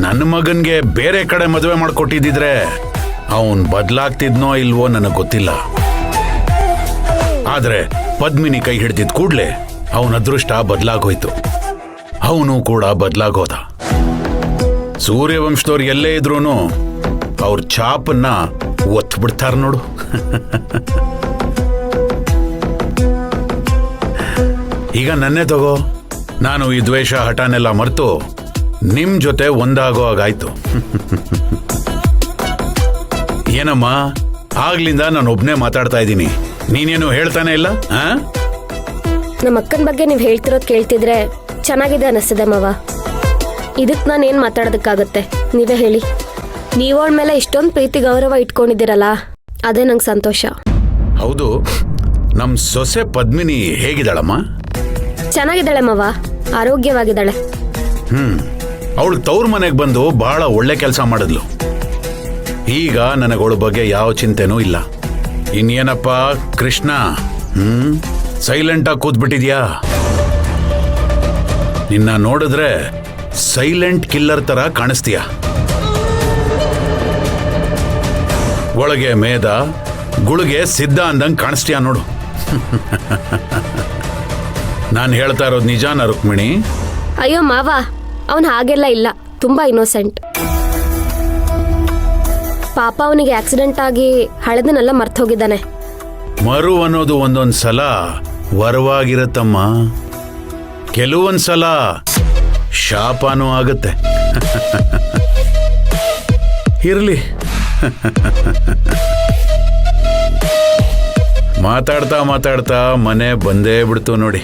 ನನ್ನ ಮಗನ್ಗೆ ಬೇರೆ ಕಡೆ ಮದುವೆ ಮಾಡ್ಕೊಟ್ಟಿದ್ರೆ ಅವನ್ ಬದ್ಲಾಗ್ತಿದ್ನೋ ಇಲ್ವೋ ನನಗೆ ಗೊತ್ತಿಲ್ಲ. ಆದ್ರೆ ಪದ್ಮಿನಿ ಕೈ ಹಿಡ್ದಿದ್ ಕೂಡ್ಲೆ ಅವನ ಅದೃಷ್ಟ ಬದ್ಲಾಗೋಯ್ತು. ಅವನು ಕೂಡ ಬದ್ಲಾಗೋದ. ಸೂರ್ಯವಂಶದವ್ರು ಎಲ್ಲೇ ಇದ್ರೂನು ಅವ್ರ ಛಾಪನ್ನ ಒತ್ತು ಬಿಡ್ತಾರ ನೋಡು. ಈಗ ನನ್ನೇ ತಗೋ, ನಾನು ಈ ದ್ವೇಷ ಹಠನೆಲ್ಲ ಮರೆತು ನಿಮ್ ಜೊತೆ ಒಂದಾಗೋ ಹಾಗಾಯ್ತು. ಏನಮ್ಮ, ಆಗ್ಲಿಂದ ನಾನು ಒಬ್ನೇ ಮಾತಾಡ್ತಾ ಇದ್ದೀನಿ, ನೀನೇನು ಹೇಳ್ತಾನೆ ಇಲ್ಲ? ನಮ್ಮ ಅಕ್ಕನ ಬಗ್ಗೆ ನೀವು ಹೇಳ್ತಿರೋದು ಕೇಳ್ತಿದ್ರೆ ಚೆನ್ನಾಗಿದೆ ಅನಿಸ್ತದೆ ಮಾವ. ಇದಕ್ಕೆ ನಾನು ಏನು ಮಾತಾಡೋದಕ್ಕಾಗತ್ತೆ, ನೀವೇ ಹೇಳಿ. ನೀವಳ ಮೇಲೆ ಇಷ್ಟೊಂದು ಪ್ರೀತಿ ಗೌರವ ಇಟ್ಕೊಂಡಿದ್ದೀರಲ್ಲ, ಅದೇ ನಂಗೆ ಸಂತೋಷ. ಹೌದು, ನಮ್ ಸೊಸೆ ಪದ್ಮಿನಿ ಹೇಗಿದ್ದಾಳಮ್ಮ? ಚೆನ್ನಾಗಿದ್ದಾಳೆ ಮಾವ, ಆರೋಗ್ಯವಾಗಿದ್ದಾಳೆ. ಅವಳು ತವ್ರ ಮನೆಗೆ ಬಂದು ಬಹಳ ಒಳ್ಳೆ ಕೆಲಸ ಮಾಡಿದ್ಲು. ಈಗ ನನಗವಳ ಬಗ್ಗೆ ಯಾವ ಚಿಂತೆನೂ ಇಲ್ಲ. ಇನ್ನೇನಪ್ಪ ಕೃಷ್ಣ, ಸೈಲೆಂಟ್ ಆಗಿ ಕೂತ್ಬಿಟ್ಟಿದ್ಯಾ? ನಿನ್ನ ನೋಡಿದ್ರೆ ಸೈಲೆಂಟ್ ಕಿಲ್ಲರ್ ತರ ಕಾಣಿಸ್ತೀಯ. ಒಳಗೆ ಮೇದ, ಗುಳಿಗೆ ಸಿದ್ಧ ಅಂದಂಗೆ ಕಾಣಿಸ್ತೀಯ ನೋಡು. ನಾನು ಹೇಳ್ತಾ ಇರೋದು ನಿಜಾನ ರುಕ್ಮಿಣಿ? ಅಯ್ಯೋ ಮಾವ, ಅವನು ಹಾಗೆಲ್ಲ ಇಲ್ಲ, ತುಂಬಾ ಇನ್ನೋಸೆಂಟ್. ಪಾಪ ಅವನಿಗೆ ಆಕ್ಸಿಡೆಂಟ್ ಆಗಿ ಹಳೆದನ್ನೆಲ್ಲ ಮರ್ತು ಹೋಗಿದ್ದಾನೆ. ಮರು ಅನ್ನೋದು ಒಂದೊಂದ್ ಸಲ ವರವಾಗಿರತ್ತಮ್ಮ, ಕೆಲವೊಂದ್ಸಲ ಶಾಪನೂ ಆಗುತ್ತೆ. ಇರ್ಲಿ. ಮಾತಾಡ್ತಾ ಮಾತಾಡ್ತಾ ಮನೆ ಬಂದೇ ಬಿಡ್ತು ನೋಡಿ.